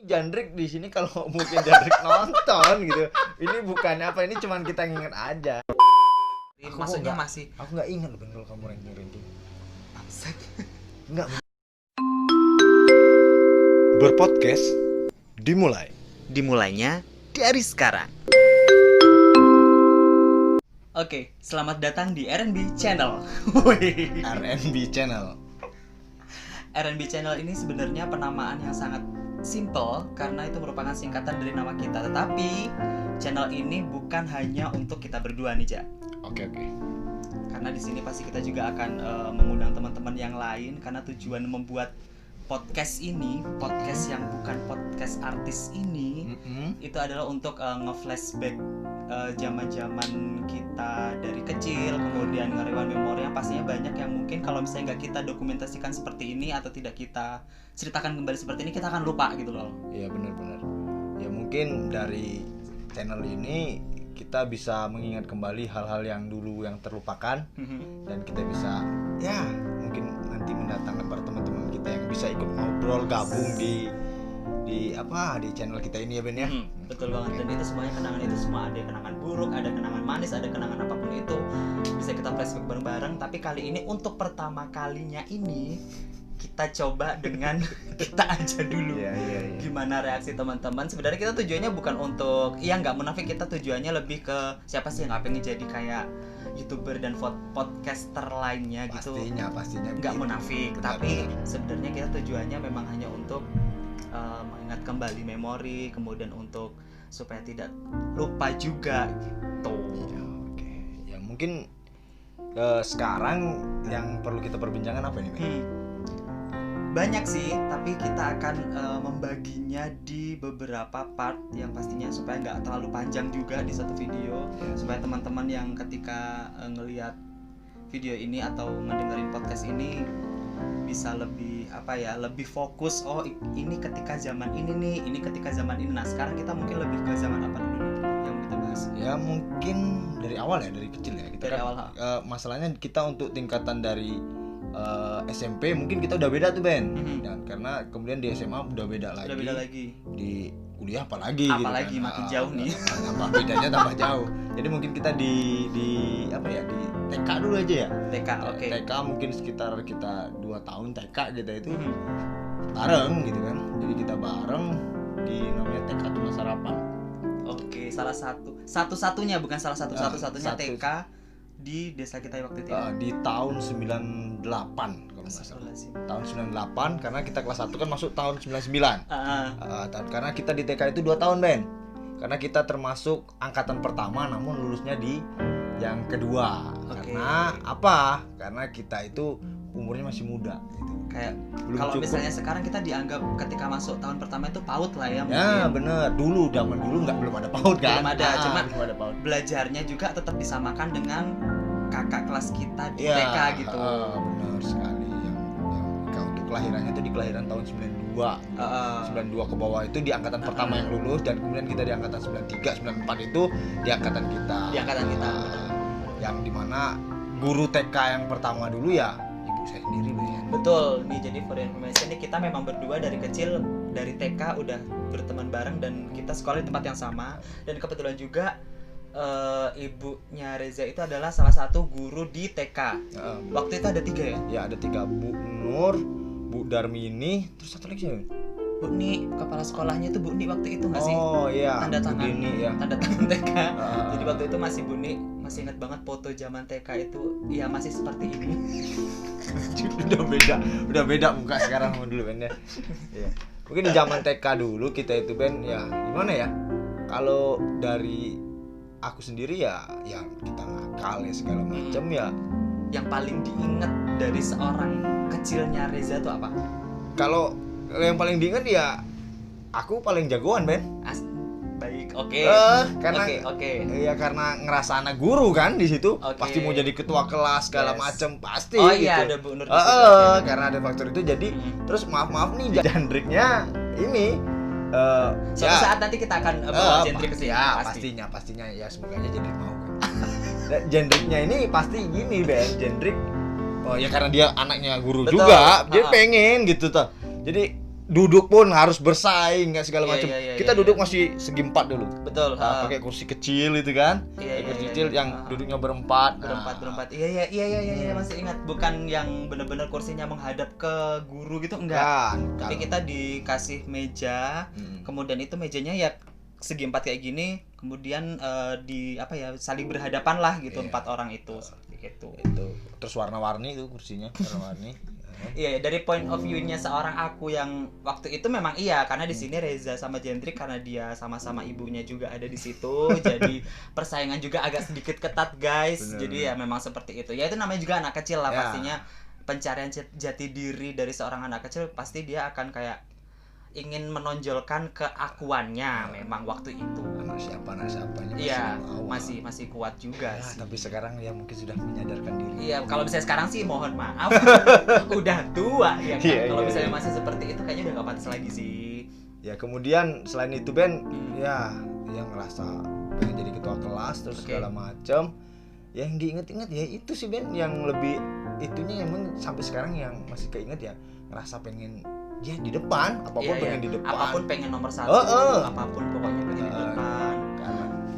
Jandrik di sini kalau mungkin Jandrik nonton gitu. Ini bukannya apa, ini cuman kita nginget aja. Maksudnya masih Aku nggak ingat Ben kalau kamu ranking. Bangsat. Nggak. Berpodcast Dimulainya dari sekarang. Oke, selamat datang di R&B Channel. R&B Channel. R&B Channel ini sebenarnya penamaan yang sangat simple karena itu merupakan singkatan dari nama kita. Tetapi channel ini bukan hanya untuk kita berdua nih, Ja. Oke. Karena di sini pasti kita juga akan mengundang teman-teman yang lain karena tujuan membuat podcast ini, podcast yang bukan podcast artis ini, itu adalah untuk nge-flashback zaman-zaman kita dari kecil, kemudian nge-rewind memori yang pastinya banyak yang mungkin kalau misalnya nggak kita dokumentasikan seperti ini atau tidak kita ceritakan kembali seperti ini, kita akan lupa gitu loh. Iya benar. Ya mungkin dari channel ini kita bisa mengingat kembali hal-hal yang dulu yang terlupakan dan kita bisa ya mungkin nanti mendatangkan para teman-teman kita yang bisa ikut ngobrol gabung di channel kita ini ya Ben ya. Betul banget, dan itu semuanya kenangan, itu semua ada kenangan buruk, ada kenangan manis, ada kenangan apapun itu bisa kita flashback bareng-bareng. Tapi kali ini untuk pertama kalinya ini kita coba dengan kita aja dulu. Gimana reaksi teman-teman? Sebenarnya kita tujuannya bukan untuk, nggak munafik, kita tujuannya lebih ke siapa sih yang nggak pengen jadi kayak YouTuber dan podcaster lainnya gitu. Pastinya Nggak munafik, tapi sebenarnya kita tujuannya memang hanya untuk mengingat kembali memori, kemudian untuk supaya tidak lupa juga gitu. Oke. Ya mungkin sekarang yang perlu kita perbincangkan apa ini Ben? Banyak sih, tapi kita akan membaginya di beberapa part yang pastinya supaya nggak terlalu panjang juga di satu video, supaya teman-teman yang ketika ngelihat video ini atau mendengarin podcast ini bisa lebih lebih fokus. Oh ini ketika zaman ini nih, ini ketika zaman ini. Nah sekarang kita mungkin lebih ke zaman apa dulu nih yang kita bahas? Ya mungkin dari awal ya, dari kecil ya. Kita dari kan, awal. Masalahnya kita untuk tingkatan dari SMP mungkin kita udah beda tuh Ben. Dan karena kemudian di SMA udah beda lagi. Di kuliah apalagi gitu kan. Makin jauh nih. Tambah bedanya tambah jauh. Jadi mungkin kita di TK dulu aja ya. TK, oke. TK mungkin sekitar kita 2 tahun TK kita itu bareng gitu kan. Jadi kita bareng di namanya TK Tunas Harapan. Oke, satu-satunya bukan salah satu-satunya TK di desa kita waktu itu. Di tahun 98 kalau nggak salah. Tahun 98 karena kita kelas 1 kan masuk tahun 99. Karena kita di TK itu 2 tahun Ben. Karena kita termasuk angkatan pertama namun lulusnya di yang kedua. Karena apa? Karena kita itu umurnya masih muda gitu. Kayak kalau misalnya sekarang kita dianggap ketika masuk tahun pertama itu PAUD lah ya mungkin. Ya bener, zaman dulu belum ada PAUD kan. Belum ada, cuma belum ada PAUD. Belajarnya juga tetap disamakan dengan kakak kelas kita di TK gitu. Benar sekali. Yang untuk kelahirannya itu di kelahiran tahun 92 ke bawah itu di angkatan pertama yang lulus, dan kemudian kita di angkatan 93, 94 itu di angkatan kita. Yang dimana guru TK yang pertama dulu ya ibu saya sendiri Ben. Betul, nih jadi for information nih kita memang berdua dari kecil, dari TK udah berteman bareng dan kita sekolah di tempat yang sama. Dan kebetulan juga ibunya Reza itu adalah salah satu guru di TK. Waktu itu ada 3 ya? Ya ada 3, Bu Nur, Bu Darmini, terus satu lagi siapa? Bu Ni, kepala sekolahnya itu Bu Ni waktu itu nggak sih? Oh iya, tanda tangan Bu Dini, ya. Tanda tangan TK. Jadi waktu itu masih Bu Ni, masih ingat banget foto zaman TK itu ya masih seperti ini. udah beda muka sekarang sama dulu Ben ya. Mungkin di zaman TK dulu kita itu Ben ya gimana ya? Kalau dari aku sendiri ya kita nakal ya segala macam ya. Yang paling diingat dari seorang kecilnya Reza itu apa? Kalau yang paling diingat ya aku paling jagoan Ben. Baik, oke. Karena ya karena ngerasa anak guru kan di situ. Pasti mau jadi ketua kelas segala macam pasti. Oh iya, gitu. ada Bu Nur. Karena ada faktor itu jadi terus maaf nih Jandriknya ini suatu saat nanti kita akan bawa Jandrik ke sini. Pastinya ya semoga aja Jandrik mau kan. Jandriknya ini pasti gini Ben, Jandrik ya karena dia anaknya guru juga, dia pengen gitu tuh. Jadi duduk pun harus bersaing kayak segala macam. Kita duduk iya. Masih segi 4 dulu. Betul. Pakai kursi kecil itu kan. Kursi kecil yang duduknya berempat. Berempat. Iya, masih ingat. Bukan yang benar-benar kursinya menghadap ke guru gitu, enggak. Tapi kita dikasih meja. Kemudian itu mejanya ya segi 4 kayak gini. Kemudian saling berhadapan lah gitu, 4 orang itu. Gitu. Itu. Terus warna-warni itu kursinya, warna-warni. Iya, dari point of view-nya seorang aku yang waktu itu memang iya, karena di sini Reza sama Jendrik karena dia sama-sama ibunya juga ada di situ, jadi persaingan juga agak sedikit ketat, guys. Bener. Jadi ya memang seperti itu. Ya itu namanya juga anak kecil lah, pastinya pencarian jati diri dari seorang anak kecil pasti dia akan kayak ingin menonjolkan keakuannya memang waktu itu. Anak siapanya iya, masih kuat juga ya, sih. Tapi sekarang ya mungkin sudah menyadarkan diri. Iya, kalau misalnya sekarang sih mohon maaf. Udah tua ya kan. Kalau misalnya masih seperti itu kayaknya udah gak pantas lagi sih. Ya kemudian selain itu Ben, ya yang ngerasa pengen jadi ketua kelas terus segala macam. Yang diinget-inget ya itu sih Ben, yang lebih itunya emang sampai sekarang yang masih keinget ya, ngerasa pengen ya di depan, apapun pengen di depan. Apapun pengen nomor 1, apapun pokoknya pengen di depan.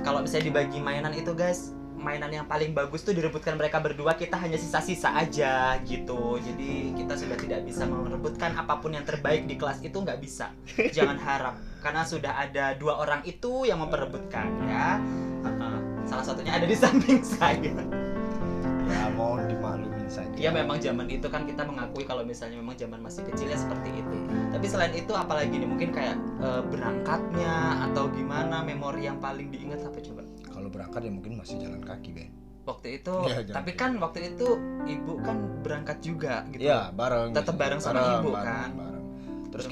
Kalau misalnya dibagi mainan itu guys, mainan yang paling bagus tuh direbutkan mereka berdua, kita hanya sisa-sisa aja gitu. Jadi kita sudah tidak bisa merebutkan apapun yang terbaik di kelas itu, nggak bisa. Jangan harap, karena sudah ada 2 orang itu yang memperebutkan ya. Salah satunya ada di samping saya. Ya mohon dimaklumin saja. Ya memang zaman itu kan kita mengakui kalau misalnya memang zaman masih kecil ya seperti itu. Tapi selain itu apalagi nih, mungkin kayak berangkatnya atau gimana, memori yang paling diingat apa coba? Kalau berangkat ya mungkin masih jalan kaki Ben. Waktu itu tapi kan waktu itu ibu kan berangkat juga gitu. Iya, bareng. Tetap bareng sama ibu kan. Bareng. Terus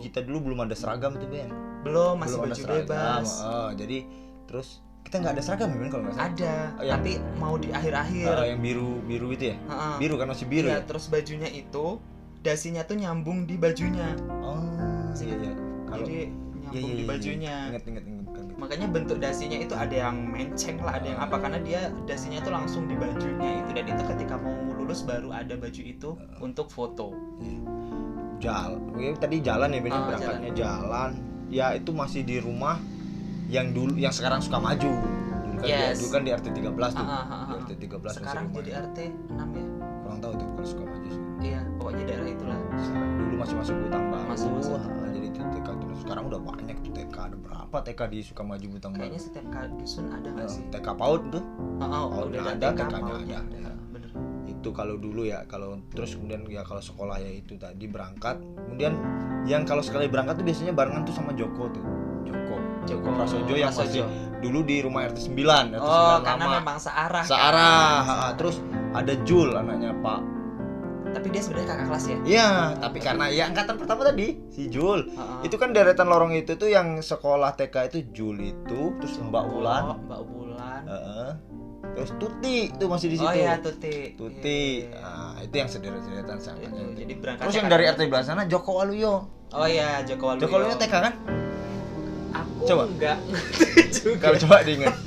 kita dulu belum ada seragam tuh Ben. Belum, masih baju bebas. Jadi terus kita nggak ada seragam ya Ben kalau nggak salah. Ada, tapi mau di akhir-akhir. Yang biru itu ya. Biru kan masih biru. Iya, terus bajunya itu dasinya tuh nyambung di bajunya. Oh iya. Jadi nyambung di bajunya. Ingat kan. Makanya bentuk dasinya itu ada yang menceng lah, ada yang apa, karena dia dasinya itu langsung di bajunya itu, dan itu ketika mau lulus baru ada baju itu untuk foto. Tadi jalan ya Ben, berangkatnya jalan. Ya itu masih di rumah yang sekarang Sukamaju. Dulu kan di RT 13 tuh. Di RT 13 sekarang jadi RT 6 ya. Kurang tahu tuh kalau Sukamaju sih. Iya, pokoknya daerah itulah. Dulu masih masuk Butang Baru. Masuk. Jadi TK terus sekarang udah banyak tuh TK. Ada berapa TK di Sukamaju Butang Baru? Kayaknya setiap dusun ada enggak sih? TK PAUD tuh. Udah ada, TK-nya ada. Bener. Itu kalau dulu ya, kalau terus kemudian ya kalau sekolah ya itu tadi berangkat. Kemudian yang kalau sekali berangkat tuh biasanya barengan tuh sama Joko Prasojo yang masih dulu di rumah RT 9. Karena memang searah. Terus ada Jul anaknya Pak. Tapi dia sebenarnya kakak kelas ya? Iya, tapi karena ya angkatan pertama tadi si Jul. Itu kan deretan lorong itu tuh yang sekolah TK itu Jul itu, terus Mbak Wulan. Terus Tuti itu masih di situ. Oh iya, Tuti. Iya. Nah, itu yang sederetan sangatnya. Jadi berangkat. Terus yang dari RT 11 sana Joko Waluyo. Oh iya, Joko Waluyo. Joko Waluyo TK kan? Aku coba enggak juga. Kalau coba diingat.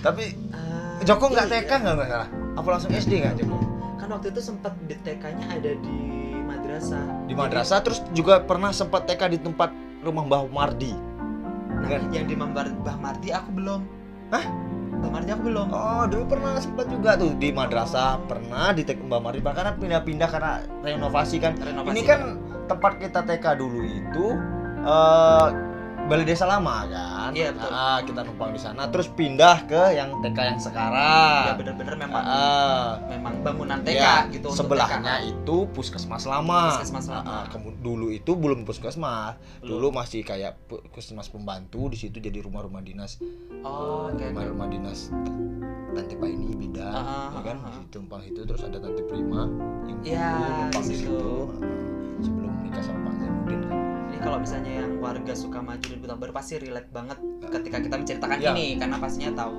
Tapi Joko enggak TK enggak salah. Apa langsung SD enggak Joko? Kan waktu itu sempat di TK-nya ada di madrasah. Di madrasah, terus juga pernah sempat TK di tempat rumah Mbah Mardi. Nah, yang di Mbah Mardi aku belum. Hah? Mbah Mardi aku belum. Oh, dulu pernah sempat juga tuh di madrasah, pernah di TK Mbah Mardi, karena pindah-pindah karena renovasi kan. Ini kan tempat kita TK dulu itu Balai Desa Lama kan. Iya betul. Kita numpang di sana terus pindah ke yang TK yang sekarang. Ya benar-benar memang bangunan TK ya, gitu. Sebelahnya itu puskesmas lama. Puskesmas lama. Dulu itu belum puskesmas. Dulu masih kayak puskesmas pembantu, di situ jadi rumah-rumah dinas. Rumah dinas Tante Paini Bidan, ya kan? Di situ numpang itu, terus ada Tante Prima yang numpang di situ sebelum nikah sama Pak Zainuddin kan. Kalau misalnya yang warga Sukamaju dan Butang Baru pasti relate banget ketika kita menceritakan ini, karena pastinya tahu.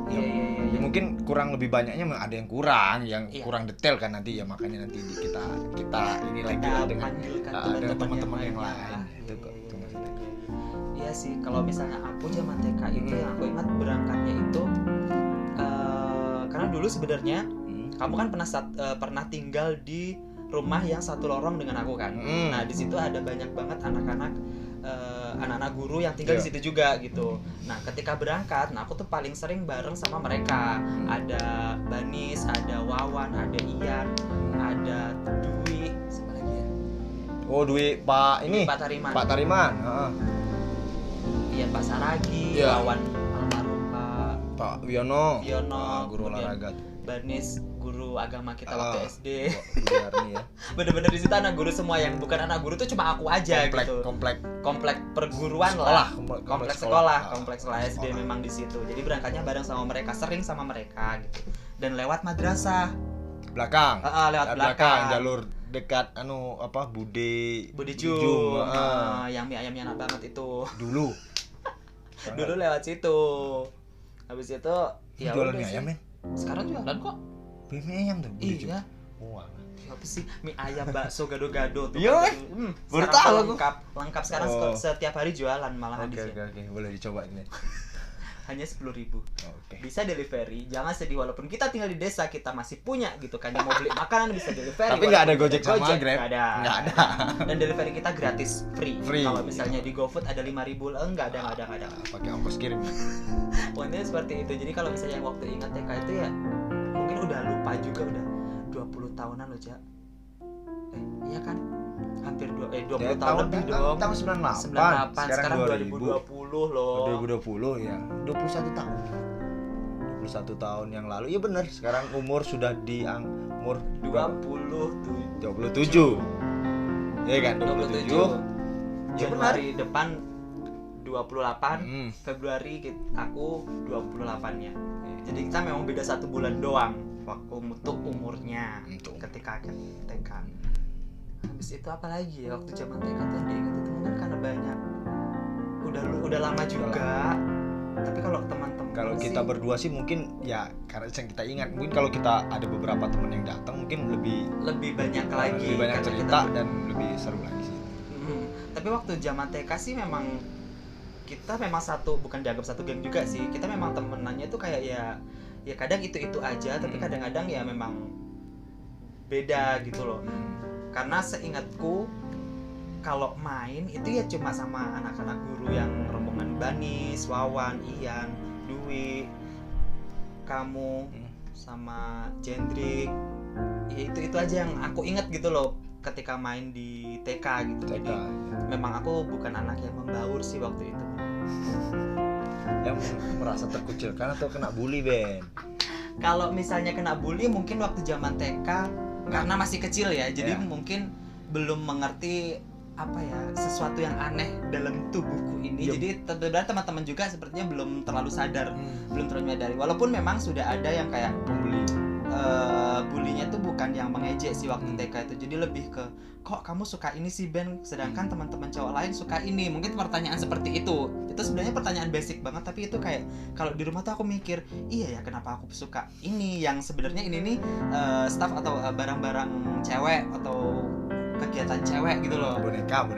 Ya, mungkin kurang lebih banyaknya ada yang kurang detail kan nanti ya, makanya nanti kita ini lagi dengan teman-teman yang lain. Itu kok. Iya sih, kalau misalnya aku zaman TK itu yang aku ingat berangkatnya itu karena dulu sebenarnya kamu kan pernah tinggal di rumah yang satu lorong dengan aku kan. Nah di situ ada banyak banget anak-anak guru yang tinggal di situ juga gitu. Nah ketika berangkat, nah aku tuh paling sering bareng sama mereka. Ada Banis, ada Wawan, ada Ian, ada Dwi, siapa lagi ya? Oh Dwi Pak ini. Pak Tariman. Pak Tariman. Ian Pak Saragi, Wawan almarhum Pak Wiono, guru olahraga. Banis guru agama kita waktu SD. Ya. Bener-bener di situ anak guru semua, yang bukan anak guru tuh cuma aku aja gitu. Komplek perguruan sekolah, lah. Kompleks sekolah SD memang di situ. Jadi berangkatnya bareng sama mereka, sering sama mereka gitu. Dan lewat madrasah. Belakang. Lewat belakang. Jalur dekat Bude Jum. Yang mie ayamnya enak banget itu. Dulu lewat situ. Habis itu ya jualan mie ayam, men. Sekarang jualan kok. Mie ayam tuh. Iya. Wah. Apa sih? Mie ayam, bakso, gado-gado tuh. Iya. Baru tahu aku. Lengkap sekarang setiap hari jualan malahan di sini. Oke, boleh dicoba ini. Hanya 10.000. Bisa delivery. Jangan sedih, walaupun kita tinggal di desa, kita masih punya gitu kan, yang mau beli makanan bisa delivery. Tapi nggak ada Gojek sama Grab. Nggak ada. Dan delivery kita gratis, free. Kalau misalnya di GoFood ada 5.000, enggak ada. Pakai ongkos kirim. Pokoknya seperti itu. Jadi kalau misalnya yang waktu ingat TK itu ya mungkin udah lupa juga, udah 20 tahunan loh, Cak. Iya kan? Hampir 20 tahun lebih dong. Tahun 98. Sekarang 2020 loh. 2020 ya. 21 tahun. 21 tahun yang lalu. Iya benar. Sekarang umur sudah di umur 27. Iya kan? 27. Januari depan 28, Februari aku 28-nya. Jadi kita memang beda 1 bulan doang waktu untuk umurnya ketika TK. Habis itu apa lagi ya, waktu zaman TK tuh yang diingat itu mungkin karena banyak udah lama juga. Tapi kalau teman-teman, kalau kita berdua sih mungkin ya karena yang kita ingat, mungkin kalau kita ada beberapa teman yang datang mungkin lebih banyak lagi, lebih banyak cerita dan lebih seru lagi sih. Tapi waktu zaman TK sih memang kita memang bukan dianggap satu geng juga sih. Kita memang temenannya tuh kayak ya kadang itu aja, tapi kadang-kadang ya memang beda gitu loh. Karena seingatku kalau main itu ya cuma sama anak-anak guru yang rombongan Banis, Wawan, Ian, Dwi, kamu sama Jendrik. Ya itu aja yang aku ingat gitu loh ketika main di TK gitu. Jadi memang aku bukan anak yang membaur sih waktu itu. Yang merasa terkucilkan atau kena bully, Ben? Kalau misalnya kena bully mungkin waktu zaman TK karena masih kecil ya, jadi mungkin belum mengerti apa ya, sesuatu yang aneh dalam tubuhku ini. Jadi teman-teman juga sepertinya belum terlalu sadar, belum terlalu menyadari. Walaupun memang sudah ada yang kayak pembuli, bulinya tuh bukan yang mengejek sih waktu TK itu. Jadi lebih ke kok kamu suka ini sih, Ben, sedangkan teman-teman cowok lain suka ini. Mungkin pertanyaan seperti itu sebenarnya pertanyaan basic banget, tapi itu kayak kalau di rumah tuh aku mikir, iya ya kenapa aku suka ini, yang sebenarnya ini nih staff atau barang-barang cewek atau kegiatan cewek gitu loh. Boneka.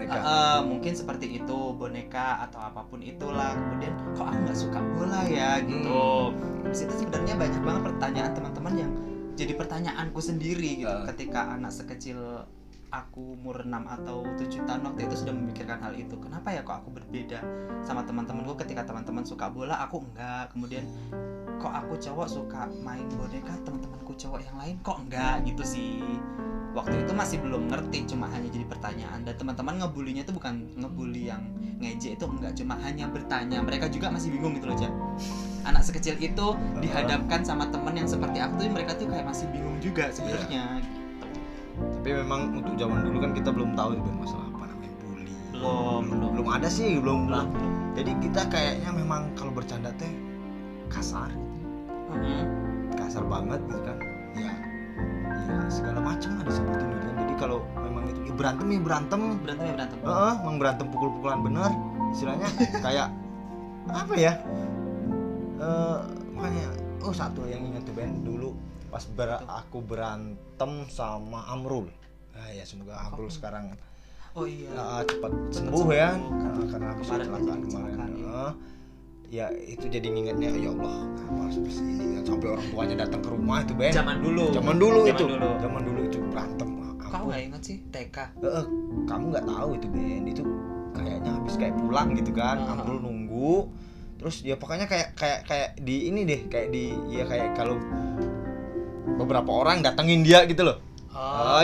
Mungkin seperti itu, boneka atau apapun itulah. Kemudian kok aku nggak suka bola ya gitu. Di situ sebenarnya banyak banget pertanyaan teman-teman yang jadi pertanyaanku sendiri gitu. Ketika anak sekecil aku umur 6 atau 7 tahun waktu itu sudah memikirkan hal itu. Kenapa ya kok aku berbeda sama teman-temanku, ketika teman-teman suka bola aku enggak. Kemudian kok aku cowok suka main boneka, teman-temanku cowok yang lain kok enggak gitu sih. Waktu itu masih belum ngerti, cuma hanya jadi pertanyaan. Dan teman-teman ngebulinya itu bukan ngebully yang ngejek, itu enggak, cuma hanya bertanya. Mereka juga masih bingung gitu loh, Cak. Anak sekecil itu dihadapkan sama teman yang seperti aku tuh, mereka tuh kayak masih bingung juga sebenarnya. Tapi memang untuk zaman dulu kan kita belum tahu juga masalah apa namanya bully. Belum ada sih, belum. Jadi kita kayaknya memang kalau bercanda teh kasar gitu. Kasar banget gitu kan. Ya segala macam lah disebutin gitu kan. Jadi kalau memang itu berantem. Memang berantem pukul-pukulan bener. Istilahnya kayak apa ya? Makanya satu yang ingat tuh, Ben, dulu pas aku berantem sama Amrul. Nah ya semoga Amrul sekarang cepat sembuh ya, karena aku kecelakaan kemarin. Ya itu jadi ngingetnya, ya Allah kenapa seperti ini, sampai orang tuanya datang ke rumah itu, Ben. Zaman dulu itu berantem. kau nggak ingat sih TK? Kamu nggak tahu itu Ben, itu kayaknya habis kayak pulang gitu kan, Amrul nunggu, terus ya pokoknya kayak di ini deh, kayak kalau beberapa orang datengin dia gitu loh.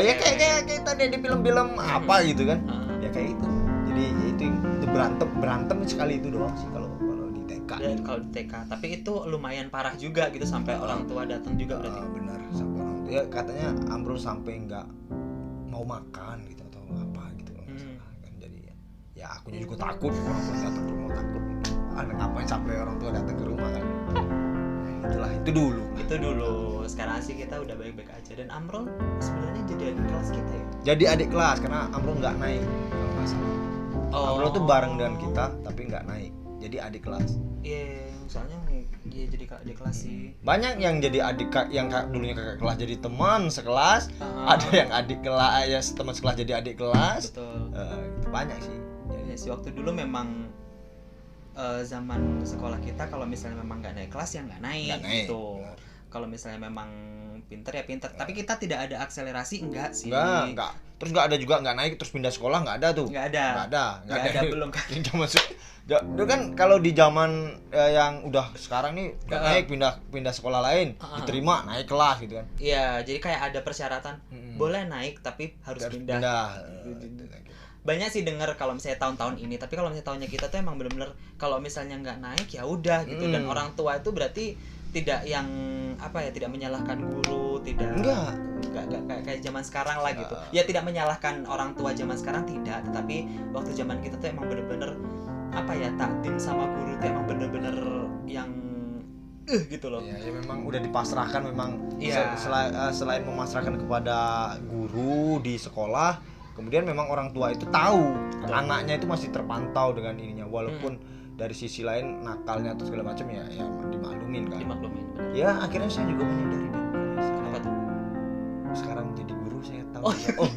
Ya kayak tadi di film-film apa gitu kan, ya kayak itu. Jadi ya itu berantem sekali itu doang sih kalau di TK. Ya, kalau di TK, tapi itu lumayan parah juga gitu sampai orang tua datang juga berarti. Benar, sampai orang tua. Ya katanya Amrul sampai nggak mau makan gitu atau apa gitu kan. Jadi ya akunya juga takut orang tua datang ke rumah, takut. Ngapain sampai orang tua datang ke rumah kan. Itulah itu dulu. Sekarang sih kita udah baik-baik aja. Dan Amrul sebenarnya jadi adik kelas kita ya. Jadi adik kelas karena Amrul nggak naik kalau nggak salah. Amrul tuh bareng dengan kita tapi nggak naik. Jadi adik kelas. Iya, misalnya dia jadi adik kelas sih. Banyak yang jadi adik, yang dulunya kakak kelas jadi teman sekelas. Ada yang adik kelas ya teman sekelas jadi adik kelas. Betul. Banyak sih. Ya sih, waktu dulu memang zaman sekolah kita kalau misalnya memang nggak naik kelas ya nggak naik gitu. Kalau misalnya memang pinter ya pinter, tapi kita tidak ada akselerasi enggak sih. Enggak. Terus nggak ada juga nggak naik terus pindah sekolah, nggak ada tuh. Nggak ada belum kan. Yang itu kan kalau di zaman yang udah sekarang nih naik pindah sekolah lain diterima naik kelas gitu kan. Iya, jadi kayak ada persyaratan boleh naik tapi harus pindah. Banyak sih dengar kalau misalnya tahun-tahun ini, tapi kalau misalnya tahunnya kita tuh emang benar-benar kalau misalnya nggak naik ya udah gitu. Dan orang tua itu berarti tidak yang tidak menyalahkan guru, enggak kayak zaman sekarang lah gitu. Ya tidak menyalahkan orang tua zaman sekarang tidak, tetapi waktu zaman kita tuh emang benar-benar takdim sama guru tuh emang benar-benar yang gitu loh. Ya memang udah dipasrahkan memang. Selain memasrahkan kepada guru di sekolah, kemudian memang orang tua itu tahu anaknya itu masih terpantau dengan ininya, walaupun dari sisi lain nakalnya atau segala macam ya dimaklumin kan. Ya akhirnya saya juga menyadari kenapa tuh? Sekarang jadi guru saya tahu.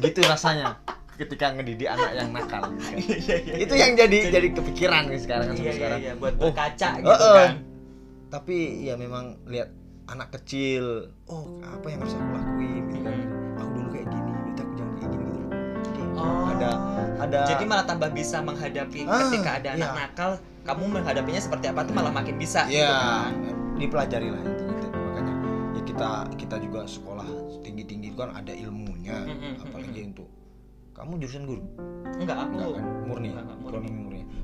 Gitu rasanya ketika ngedidik anak yang nakal. Itu yang jadi kepikiran sekarang kan sekarang. Iya, buat berkaca gitu kan. Tapi ya memang lihat anak kecil, apa yang harus aku lakuin gitu kan. Aku dulu kayak gini, berarti aku jangan kayak gini gitu. Ada jadi malah tambah bisa menghadapi ketika ada anak nakal, kamu menghadapinya seperti apa tuh malah makin bisa gitu kan. Dipelajari lah itu makanya ya kita juga sekolah tinggi-tinggi itu kan ada ilmunya, apalagi untuk kamu jurusan guru? Enggak, aku kan? Murni.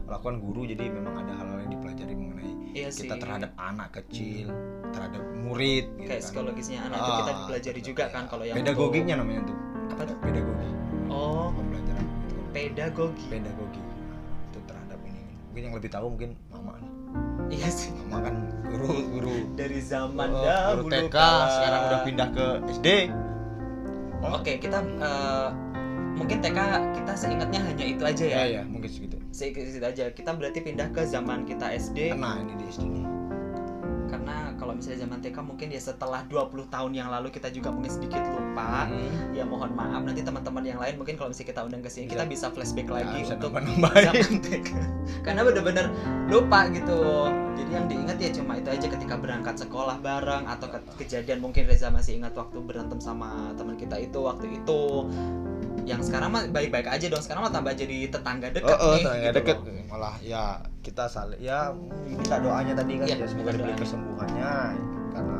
Lakukan guru, jadi memang ada hal-hal yang dipelajari mengenai kita terhadap anak kecil, terhadap murid gitu kayak kan. Psikologisnya anak itu kita dipelajari juga kan kalau yang pedagoginya namanya tuh. Apa tuh? Pedagogi. Pembelajaran gitu. Pedagogi itu terhadap ini. Mungkin yang lebih tahu mungkin mama lah. Iya sih. Mama kan guru dari zaman dahulu. Guru TK sekarang udah pindah ke SD. Oke, kita mungkin TK kita seingatnya hanya itu aja ya. Iya, mungkin segitu. Segitu aja. Kita berarti pindah ke zaman kita SD. Nah, ini di SD nih. Karena kalau misalnya zaman TK mungkin ya setelah 20 tahun yang lalu kita juga mungkin sedikit lupa. Ya mohon maaf, nanti teman-teman yang lain mungkin kalau misalnya kita undang ke sini kita bisa flashback lagi untuk zaman TK. Karena benar-benar lupa gitu. Jadi yang diingat ya cuma itu aja ketika berangkat sekolah bareng atau kejadian mungkin Reza masih ingat waktu berantem sama teman kita itu waktu itu. Yang sekarang mah baik-baik aja dong, sekarang mah tambah jadi tetangga dekat nih. Tetangga gitu dekat malah ya kita saling ya minta doanya tadi kan ya semoga diberi kesembuhannya karena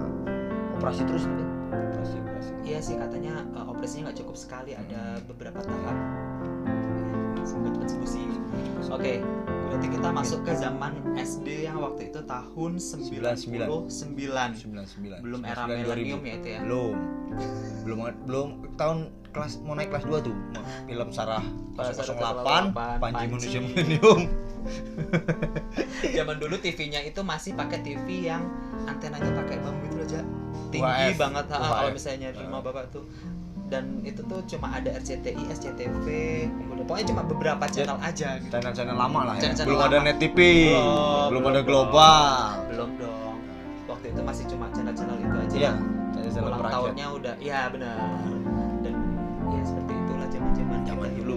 operasi terus nih. Operasi. Iya sih katanya operasinya nggak cukup sekali, ada beberapa tahap. Semoga cepat sembuh sih. Oke, berarti kita masuk ke zaman SD yang waktu itu tahun 99. Belum era milenium ya itu ya. Belum tahun kelas mau naik kelas 2 tuh film Sarah 008 Panji Manusia Milenium. Zaman dulu TV-nya itu masih pakai TV yang antenanya pakai bambu itu aja. Tinggi banget kalau misalnya di rumah Bapak tuh. Dan itu tuh cuma ada RCTI, SCTV, pokoknya cuma beberapa channel aja gitu. Channel lama lah ya. Belum ada Net TV, belum ada Global. Belum dong. Waktu itu masih cuma channel-channel itu aja. Iya. Ulang tahunnya udah, ya benar. Dan ya seperti itulah zaman dulu.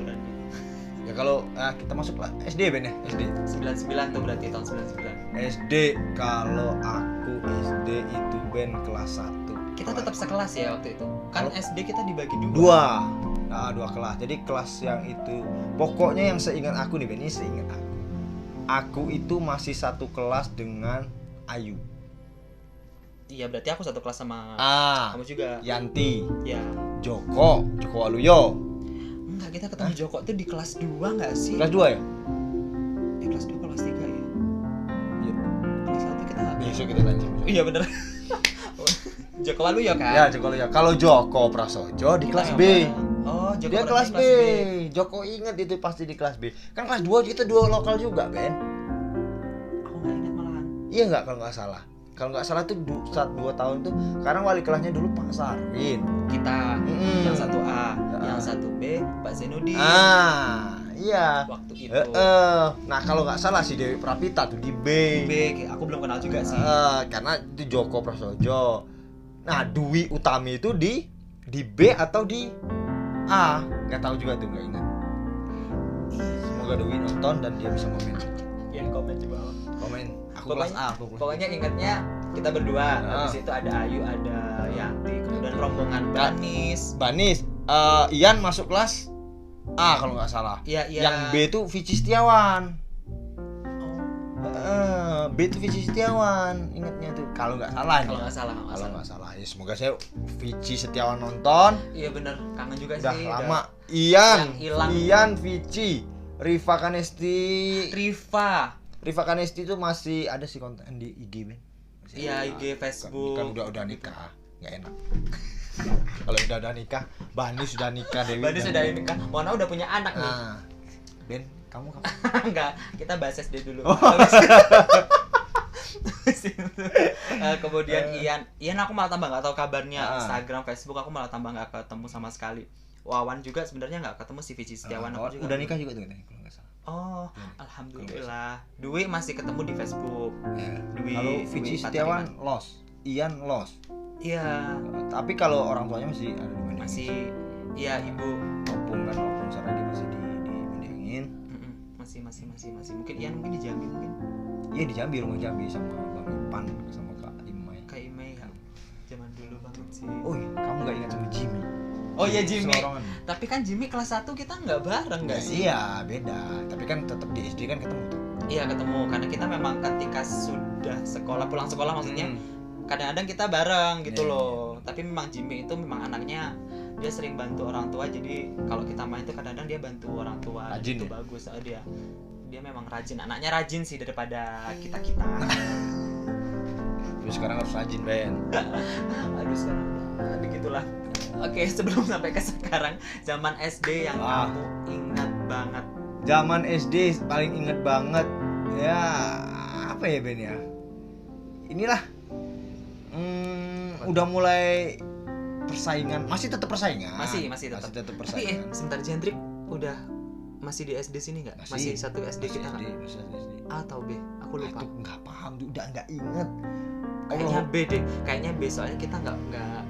Ya kalau kita masuk lah SD Ben ya, SD 99 tuh berarti tahun 99. SD kalau aku SD itu Ben kelas 1. Kita tetap sekelas ya waktu itu. Kan SD kita dibagi 2. 2 kelas. Jadi kelas yang itu pokoknya yang seingat aku nih Ben, ini seingat aku itu masih satu kelas dengan Ayu. Iya, berarti aku satu kelas sama kamu juga. Yanti. Ya. Joko Waluyo. Enggak, kita ketemu Joko tuh di kelas 2 enggak sih? Kelas 2 ya? Kelas 2 kelas 3 ya? Iya. Kelas 1 kita besok kita tanya. Iya bener. Joko Waluyo kan? Ya, Joko Waluyo. Kalau Joko Prasojo di kelas B. Oh, Joko dia kelas B. Joko inget itu pasti di kelas B. Kan kelas 2 kita 2 lokal juga, Ben. Aku enggak ingat malahan. Iya enggak kalau enggak salah. Kalau nggak salah tuh 2 tahun tuh, karena wali kelasnya dulu Pak Sarwin. Kita yang 1A, yang 1B Pak Zainuddin. Iya. Waktu itu. Nah kalau nggak salah si Dewi Prapita tuh di B. Aku belum kenal juga sih. Karena itu Joko Prasojo. Nah Dwi Utami itu di B atau di A? Nggak tahu juga tuh, nggak ingat. Semoga Dwi nonton dan dia bisa komen. Ya komen coba. Komen. Aku kelas A. Pokoknya ingatnya kita berdua. Habis itu ada Ayu, ada Yanti, kemudian rombongan Banis. Ian masuk kelas A kalau nggak salah. Iya. Yang B itu Vici Setiawan. B itu Vici Setiawan, ingatnya tuh. Kalau nggak salah. Kalau nggak salah. Ya semoga saya Vici Setiawan nonton. Iya bener, kangen juga udah sih. Lama. Ian, Vici, Rifa Kanesti itu masih ada sih konten di IG, Ben. Iya, IG, Facebook. Kan udah nikah, nggak enak. Kalau udah nikah, Bani sudah nikah, Dewi. Bani sudah nikah. Mona udah punya anak nih. Ben, kamu kapan? Enggak, kita bahas SD dulu. Kemudian Ian aku malah tambah nggak tahu kabarnya. Instagram, Facebook aku malah tambah nggak ketemu sama sekali. Wawan juga sebenarnya nggak ketemu si Vici Setiawan. Aku juga udah nikah juga tuh kalau nggak salah. Oh, alhamdulillah. Dwi masih ketemu di Facebook. Kalau Vici Setiawan lost, Ian lost. Iya. Tapi kalau orang tuanya masih ada di Mendiangin. Masih, iya ibu. Opung Saragi masih di Mendiangin. Masih. Mungkin Ian di Jambi mungkin. Iya di Jambi, rumah Jambi sama Bang Ipan sama Kak Imai. Ya. Zaman dulu banget sih. Oh iya, kamu nggak ingat sama Jimmy? Oh iya Jimmy. Tapi kan Jimmy kelas 1 kita nggak bareng nggak sih? Iya beda. Tapi kan tetap di SD kan ketemu tuh. Iya ketemu karena kita memang ketika sudah pulang sekolah maksudnya kadang-kadang kita bareng gitu loh. Tapi memang Jimmy itu memang anaknya dia sering bantu orang tua, jadi kalau kita main tuh kadang-kadang dia bantu orang tua. Rajin itu ya? Bagus dia memang rajin, anaknya rajin sih daripada kita. Terus sekarang harus rajin, Ben. Aduh sekarang begitulah. Oke, sebelum sampai ke sekarang, zaman SD yang kamu ingat banget. Zaman SD paling ingat banget ya apa ya Ben ya? Inilah udah mulai persaingan, masih tetap persaingan. Masih tetap persaingan. Tapi sebentar, Jendrik udah masih di SD sini nggak? Masih satu SD kita nggak? A atau B? Aku lupa. Nggak paham, udah nggak inget. Kayaknya B deh, kayaknya B soalnya kita nggak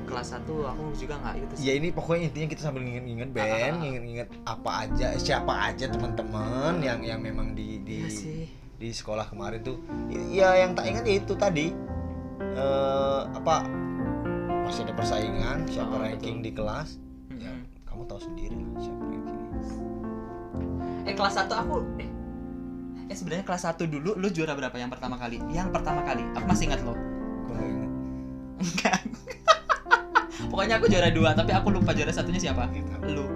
kelas 1, aku juga nggak itu sih. Ya ini pokoknya intinya kita sambil nginget-nginget Ben, nginget-nginget apa aja, siapa aja teman-teman yang memang di sekolah kemarin tuh. Ya yang tak ingat ya itu tadi masih ada persaingan, siapa ranking di kelas. Ya kamu tahu sendiri lah siapa ranking. Kelas 1 aku sebenarnya kelas 1 dulu lu juara berapa yang pertama kali? Yang pertama kali, aku masih ingat loh. Kok nggak ingat? Enggak. Pokoknya aku juara 2, tapi aku lupa juara satunya siapa? Lu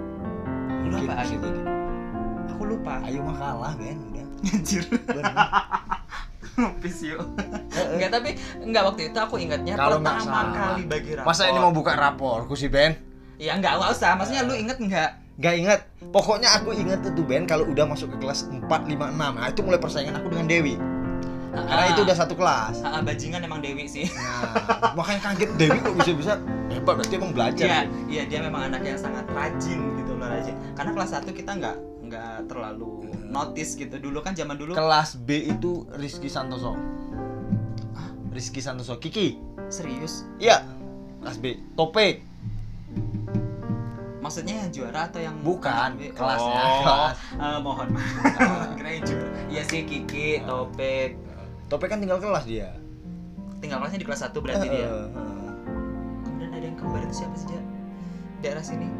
apa aja tadi? Aku lupa. Ayo mah kalah Ben, udah. Anjir. Ngopis yuk. Enggak waktu itu aku ingatnya pertama kali bagi rapor. Masa ini mau buka raporku sih Ben? Ya enggak usah, maksudnya lu inget enggak? Gak inget. Pokoknya aku inget tuh Ben kalau udah masuk ke kelas 4, 5, 6. Nah itu mulai persaingan aku dengan Dewi. Karena itu udah satu kelas. Bajingan emang Dewi sih. Nah, makanya kaget Dewi kok bisa hebat, berarti emang belajar. Iya dia memang anak yang sangat rajin gitu loh, rajin. Karena kelas 1 kita nggak terlalu notice gitu. Dulu kan zaman dulu. Kelas B itu Rizky Santoso. Kiki. Serius? Iya. Kelas B. Topik. Maksudnya yang juara atau yang bukan kelasnya? Mohon maaf. Kira yang juara. Iya sih Kiki, Topik kan tinggal kelas dia. Tinggal kelasnya di kelas 1 berarti dia. Kemudian ada yang kembar itu siapa sih dia? Daerah sini.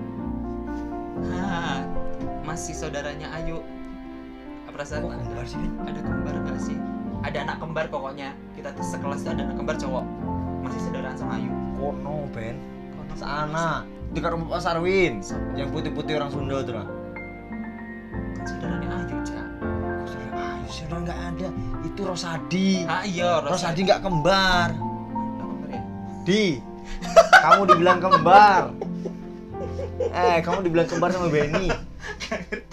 Masih saudaranya Ayu. Perasaan Kok kembar sih, Ben? ada kembar nggak sih? Ada anak kembar pokoknya. Kita tuh sekelas tuh ada anak kembar cowok. Masih saudaraan sama Ayu. Kono, Ben. Kono Sana, dekat rumah Pak Sarwin. Yang putih-putih orang Sunda tuh lah. Kan saudaranya Ayu, Cak. Ayo, sudah nggak ada. Itu Rosadi. Iya, Rosadi nggak kembar. Nggak kembar ya? Di, kamu dibilang kembar. Kamu dibilang kembar sama Benny.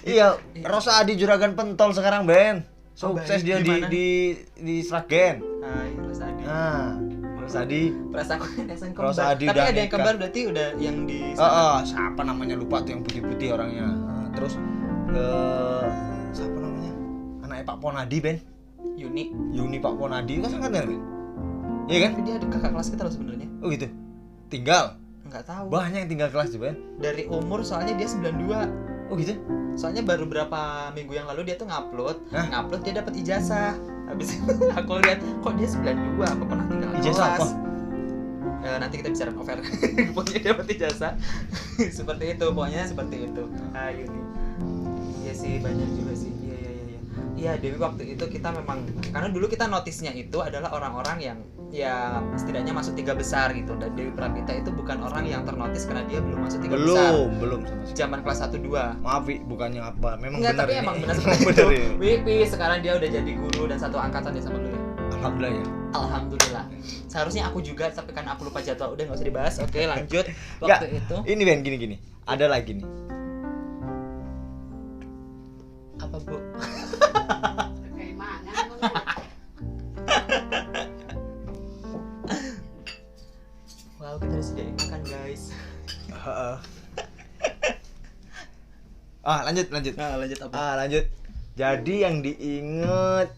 Iya, Rosadi juragan pentol sekarang, Ben. Sukses dia di Sragen. Iya, Rosadi. Rosadi. Perasaan aku yang kembar. Rosadi Tapi udah ada yang nikah. kembar berarti udah yang di sana. Siapa namanya lupa tuh yang putih-putih orangnya. Terus siapa namanya? Anaknya Pak Ponadi, Ben. Yuni Pak Ponadi kan sangat kan? Iya kan? Tapi dia ada kakak kelas kita loh sebenarnya. Oh gitu. Tinggal. Enggak tahu. Banyak yang tinggal kelas tuh, Ben. Dari umur soalnya dia 92. Oh gitu. Soalnya baru berapa minggu yang lalu dia tuh ngupload dia dapat ijazah. Habis itu aku lihat kok dia 92, aku pernah tinggal Ijazah kelas. apa? Nanti kita bicara over. Pokoknya dia dapat ijazah. Seperti itu, pokoknya seperti itu. Ayo nih. Iya sih, banyak juga sih. Iya, Dewi waktu itu kita memang karena dulu kita notisnya itu adalah orang-orang yang ya setidaknya masuk 3 besar gitu. Dan Dewi Prapita itu bukan orang yang ternotis karena dia belum masuk 3 besar. Belum sama sekali. Zaman kelas 1 2. Maaf, Wi, bukannya apa. Memang Enggak, benar. tapi ini. emang benar seperti itu. Benar ini. Wipi sekarang dia udah jadi guru dan satu angkatan ya sama lu ya. Alhamdulillah ya. Alhamdulillah. Seharusnya aku juga tapi kan aku lupa jadwal. Udah enggak usah dibahas. Oke, lanjut. Nggak, Waktu itu ini Ben gini. Ada lagi nih. apa, Bu? Wow, kita udah sediain makan, guys. Lanjut. Lanjut apa? Lanjut. Jadi yang diinget,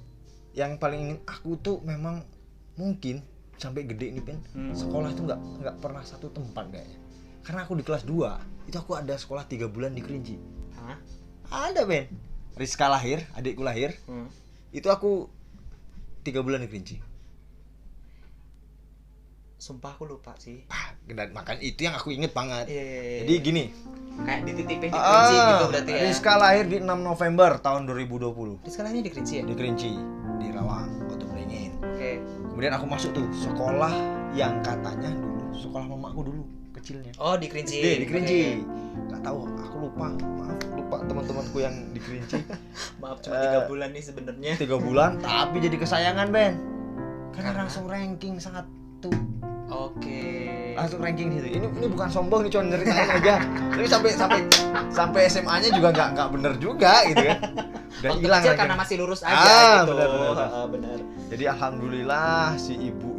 yang paling ingin aku tuh memang mungkin sampai gede nih, Ben. Sekolah tuh nggak pernah satu tempat kayaknya. Karena aku di kelas 2, itu aku ada sekolah 3 bulan di Kerinci. Hah? Ada, Ben. Rizka lahir, adikku lahir. Itu aku 3 bulan di Kerinci. Sumpah aku lupa sih. Makanya itu yang aku inget banget. Iya. Jadi gini, kayak dititipin di Kerinci gitu berarti ya. Rizka lahir di 6 November tahun 2020. Rizka lahirnya di Kerinci ya? Di Kerinci, di Rawang, Kota Beringin. Oke. Kemudian aku masuk tuh sekolah yang katanya dulu sekolah mamaku dulu kecilnya. Oh, di Kerinci. Di Kerinci. Gak tahu, aku lupa. Maaf, lupa teman-temanku yang di Kerinci. Maaf, cuma 3 bulan nih sebenarnya. 3 bulan, tapi jadi kesayangan, Ben. Karena Karena? langsung ranking 1. Oke. Langsung ranking gitu. Ini bukan sombong, ini cuma nyeritain aja. Tapi sampai SMA-nya juga nggak bener juga gitu kan. Udah Waktu hilang kecil ranking. karena masih lurus aja gitu. Benar. Jadi alhamdulillah si ibu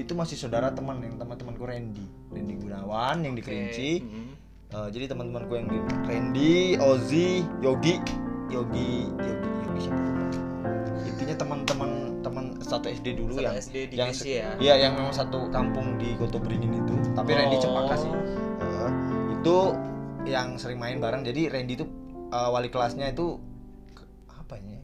itu masih saudara teman yang teman-temanku Randy Gunawan yang di Kerinci. Jadi teman-temanku yang di Randy, Ozi, Yogi siapa? Intinya teman-teman satu SD dulu yang SD di yang Kerinci ya. Iya, yang memang satu kampung di Kota Beringin itu. Tapi Randy Cempaka sih. Itu yang sering main bareng. Jadi Randy itu wali kelasnya itu apa ya?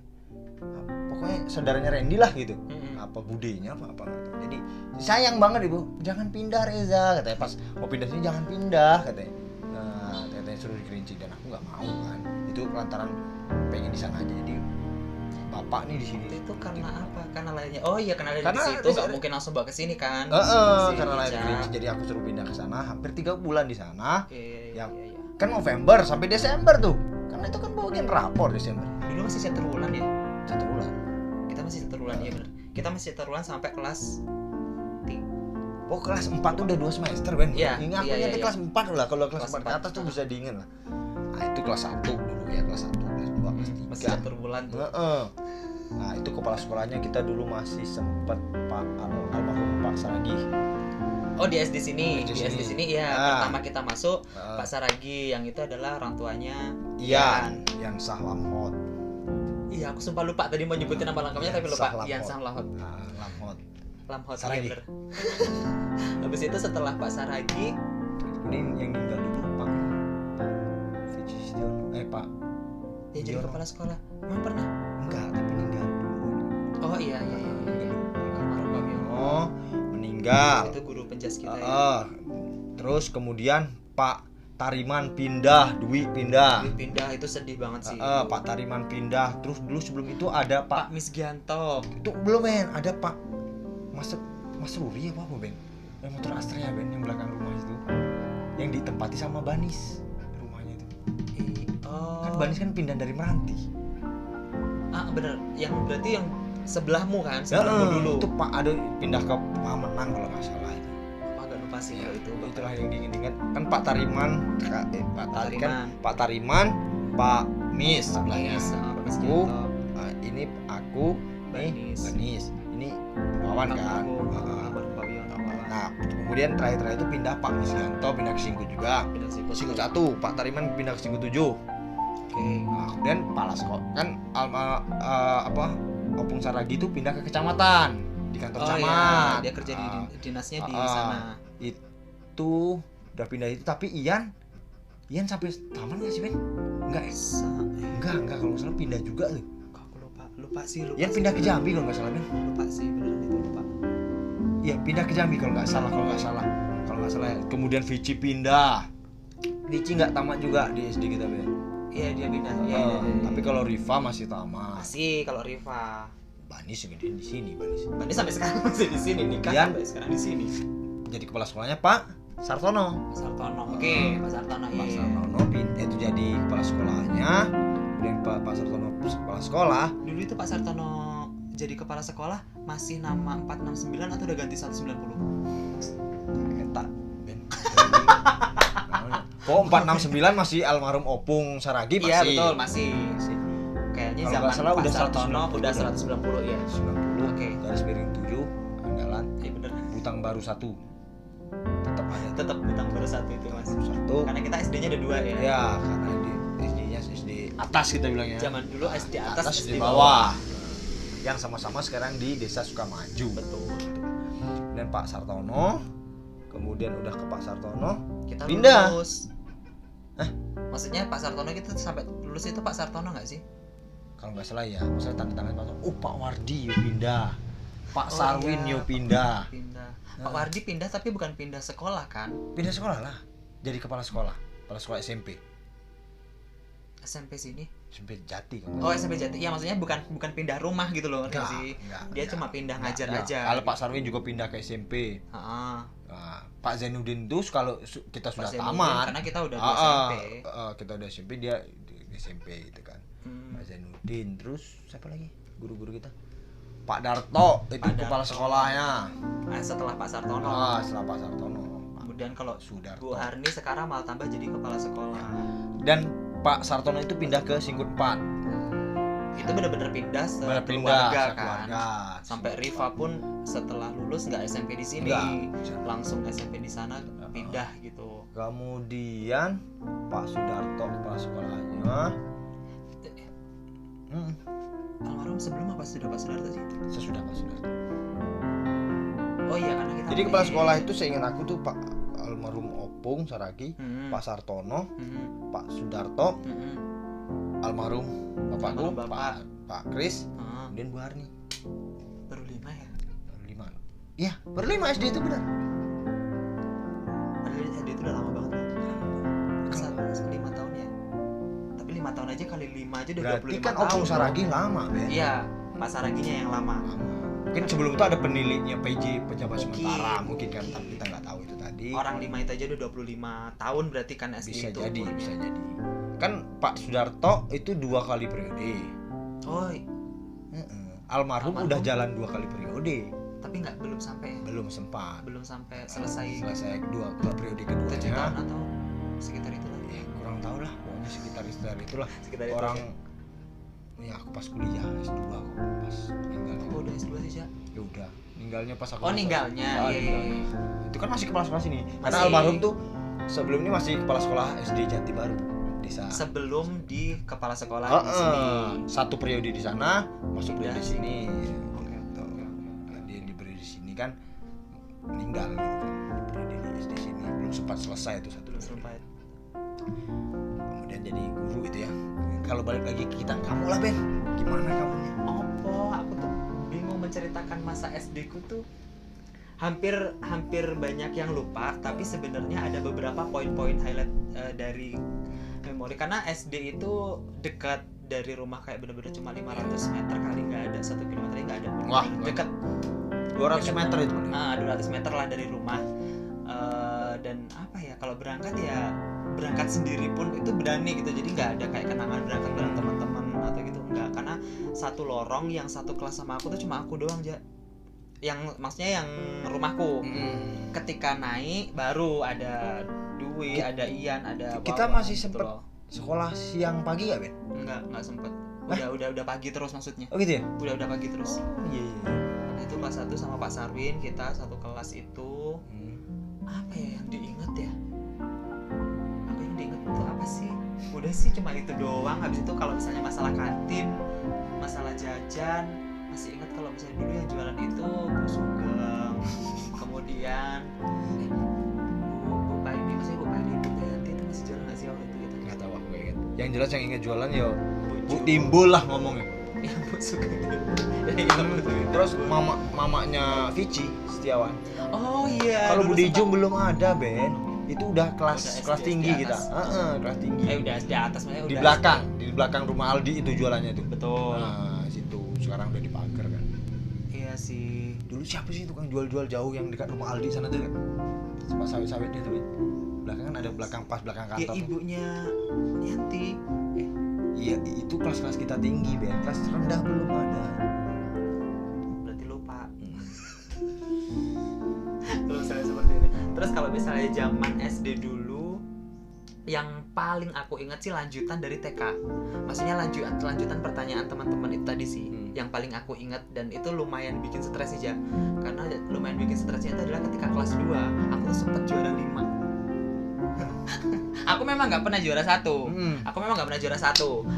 Pokoknya saudaranya Randy lah gitu. Apa budenya apa nggak tahu. Jadi sayang banget ibu, jangan pindah Reza katanya. Pas mau pindah sini jangan pindah katanya. Katanya suruh di Kerinci dan aku nggak mau kan. Itu lantaran pengen di sana aja. Jadi bapak nih di sini. Itu karena apa? Karena lainnya. Oh iya, karena di situ nggak mungkin langsung bawa ke sini kan. Karena lain Kerinci. Jadi aku suruh pindah ke sana. Hampir 3 bulan di sana. Iya. Kan November sampai Desember tuh. Karena itu kan bagian rapor Desember. Dulu masih 1 bulan ya? 1 bulan. Kita masih 1 bulan, iya benar. Kita masih 1 bulan sampai kelas 3. Oh, kelas 4 tuh udah 2 semester, Ben. Iya. Ini aku ingat kelas 4 lah. Kalau kelas 4 ke atas tuh bisa diingat lah. Nah, itu kelas 1 dulu ya, kelas 1, kelas 2, kelas 3. Masih 1 bulan tuh. Nah, itu kepala sekolahnya kita dulu masih sempet Pak almarhum Pak Saragi. Oh, di SD sini. Di SD sini ya. Pertama kita masuk Pak Saragi, yang itu adalah orang tuanya Ian yang Sahlamhot. Iya, aku sumpah lupa tadi mau nyebutin nama lengkapnya tapi lupa. Ian Sahlamhot. Lamhot. Saragi. Iya, habis itu setelah Pak Saragi, ini yang tinggal dulu Pak Vici Stiono. Pak. Ya jadi kepala sekolah. Emang pernah? Enggak, tapi meninggal dulu. Oh iya. Almarhum ya. Meninggal. Itu guru penjas kita ya. Terus kemudian Pak Tariman pindah, Dwi pindah. Dwi pindah itu sedih banget sih. Pak Tariman pindah. Terus dulu sebelum itu ada Pak Misgianto. Itu belum men, ada Pak Mas Ruri apa Ben? Yang motor Astrea Ben, yang belakang rumah itu. Yang ditempati sama Banis rumahnya itu. Kan Banis kan pindah dari Meranti. Bener, yang berarti yang sebelahmu kan, sebelahmu dulu. Itu Pak ada pindah ke Pamenang kalau nggak salah itu. Agak lupa sih kalau itu. Itulah yang diingat kan Pak Tariman, Pak Tariman, Pak Mis sebelahnya. Aku, ini aku, Banis. Ini Wawan kan. Nah, kemudian terakhir itu pindah Pak Misgianto, pindah ke Singgu juga. Singgu 1, Pak Tariman pindah ke Singgu 7. Nah, kemudian kepala sekolah kan Opung Saragi itu pindah ke kecamatan di kantor camat. Dia kerja di dinasnya di sana. Itu udah pindah itu, tapi Ian sampai taman nggak sih Ben? Enggak kalau nggak salah pindah juga tuh. Aku lupa sih. Ian pindah ke Jambi kalau nggak salah Ben. Lupa sih beneran itu lupa. Iya pindah ke Jambi kalau nggak salah. Kemudian Vici pindah. Vici nggak tamat juga di SD kita Ben. Iya dia pindah. Tapi kalau Riva masih tamat. Masih kalau Riva. Banis gedein di sini Banis sampai sekarang masih di sini nikah sampai sekarang di sini. Jadi kepala sekolahnya Pak Sartono. Oke, Pak Sartono. Pak Sartono itu jadi kepala sekolahnya. Kemudian Pak Sartono kepala sekolah. Dulu itu Pak Sartono jadi kepala sekolah masih nama 469 atau udah ganti 190? Entak Ben. Kok 469 masih almarhum Opung Saragi masih? Iya betul masih. Kayaknya kalau zaman Pak udah Sartono udah 190 ya. 90. Oke. Garis miring 7 andalan. Iya benar. Butang baru 1. Tetap butang baru 1 itu Mas. 1. Karena kita SD-nya ada 2 ya. Ya, karena SD-nya SD atas kita bilangnya. Zaman dulu SD atas SD bawah. Yang sama-sama sekarang di Desa Sukamaju. Betul. Dan Pak Sartono, kemudian udah ke Pak Sartono, kita pindah. Lulus. Maksudnya Pak Sartono kita sampai lulus itu Pak Sartono nggak sih? Kalau nggak salah ya, maksudnya tanda tangan Pak Sartono. Pak Wardi yuk pindah. Pak Sarwin yuk pindah. Pak Wardi pindah tapi bukan pindah sekolah kan? Pindah sekolah lah. Jadi kepala sekolah SMP. SMP sini? SMP Jati kan. SMP Jati. Ya maksudnya bukan pindah rumah gitu loh, ngerti sih? Dia cuma pindah ngajar aja. Kalau Pak Sarwin juga pindah ke SMP. Nah, Pak Zainuddin tuh kalau kita sudah tamat, karena kita udah di SMP. Kita udah SMP, dia di SMP gitu kan. Pak Zainuddin, terus siapa lagi guru-guru kita? Pak Darto itu kepala sekolahnya. Setelah Pak Sartono. Setelah Pak Sartono. Kemudian kalau Sudarto. Bu Harni sekarang malah tambah jadi kepala sekolah. Dan Pak Sartono itu pindah ke Singgut 4. Itu benar-benar pindah sekeluarga kan. Sampai Riva pun setelah lulus nggak SMP di sini, langsung SMP di sana pindah gitu. Kemudian Pak Sudarto kepala sekolahnya. Almarhum sebelum apa sudah Pak Sudarto sih? Sesudah Pak Sudarto. Oh iya karena kita. Jadi kepala sekolah itu seingat aku tuh Pak almarhum Opung Saragi, Pak Sartono, Pak Sudarto, almarhum bapakku, Pak Kris, kemudian Bu Harni. Baru 5 ya? Baru 5. Iya, baru 5 SD itu benar. SD itu udah lama banget loh. 5 tahun ya. Tapi 5 tahun aja kali 5 aja udah 25 tahun. Berarti kan Opung Saragi lama, Ben. Iya, Pak Saraginya yang lama. Mungkin sebelum itu ada peniliknya PJ pejabat sementara mungkin kan, tapi kita nggak tahu itu tadi. Orang 5 itu aja udah 25 tahun berarti kan SD bisa itu. Bisa jadi. Kan Pak Sudarto itu 2 kali periode. Oh. Almarhum udah jalan 2 kali periode. Tapi belum sampai. Belum sempat. Belum sampai selesai 2 periode keduanya. 7 tahun atau sekitar itu lah. Ya, kurang tahu lah, pokoknya sekitar itulah. Sekitar orang itu, ya aku pas kuliah S2 aku pas meninggalnya. Oh, udah S2 sih, Cak? Ya udah, ninggalnya pas aku. Oh, ninggalnya. Iya. Itu kan masih kepala sekolah sini. Karena almarhum tuh sebelum ini masih kepala sekolah SD Jati Baru desa. Sebelum di kepala sekolah di sini. 1 periode di sana, masuk periode di sini. Oke. Nah, dia diberi di sini kan meninggal gitu kan. Diberi di SD sini, belum sempat selesai itu 1 sempat. Kemudian jadi guru gitu ya. Kalau balik lagi ke kita, kamu lah Ben, gimana kamunya? Aku tuh bingung menceritakan masa SD ku tuh hampir banyak yang lupa, tapi sebenarnya ada beberapa poin-poin highlight dari memori, karena SD itu dekat dari rumah, kayak bener-bener cuma 500 meter kali, nggak ada 1 kilometer, nggak ada. Wah, dekat 200 meter itu. 200 meter lah dari rumah. Dan apa ya, kalau berangkat ya berangkat sendiri pun itu berani gitu, jadi nggak ada kayak kenangan berangkat bareng teman-teman atau gitu, nggak, karena satu lorong yang satu kelas sama aku tuh cuma aku doang aja, yang maksudnya yang rumahku. Ketika naik baru ada Dwi, ada Ian, ada kita Wawan, masih gitu sempet loh. Sekolah siang pagi gak, Ben? Enggak sempet. Udah pagi terus maksudnya. Oh gitu ya? Udah pagi terus. Iya. Itu kelas 1 sama Pak Sarwin, kita satu kelas itu. Apa ya yang diinget ya? Aku yang diinget itu apa sih? Udah sih cuma itu doang. Habis itu kalau misalnya masalah kantin, masalah jajan, masih ingat kalau misalnya dulu yang jualan itu Bu Sugeng. Kemudian Bu Paidi, maksudnya Bu Paidi, Bu Yanti itu masih jualan nggak sih waktu itu gitu? Nggak tahu aku ingat. Yang jelas yang ingat jualan ya Bu Timbul lah ngomongnya. Yang Bu Sugeng. Terus mamanya Vici Setiawan. Oh iya. Kalau Budi Jung belum ada, Ben. Itu udah kelas tinggi di kita. Kelas tinggi. Udah di atas, maksudnya Di udah belakang rumah Aldi itu jualannya tuh. Betul. Nah, situ sekarang udah dipagar kan. Iya sih. Dulu siapa sih tukang jual-jual jauh yang dekat rumah Aldi sana tuh kan? Pas sawit-sawitnya tuh, Ben. Belakang kan ada belakang kantor. Ya ibunya Yanti. Iya, itu kelas-kelas kita tinggi, Ben. Kelas rendah belum ada. Berarti lupa. Kalau misalnya seperti ini. Terus kalau misalnya zaman SD dulu, yang paling aku ingat sih lanjutan dari TK. Maksudnya lanjutan pertanyaan teman-teman itu tadi sih, yang paling aku ingat, dan itu lumayan bikin stres sih, karena lumayan bikin stresnya itu adalah ketika kelas 2 aku tuh sempet juara 5. Aku memang nggak pernah juara 1. Aku memang nggak pernah juara 1.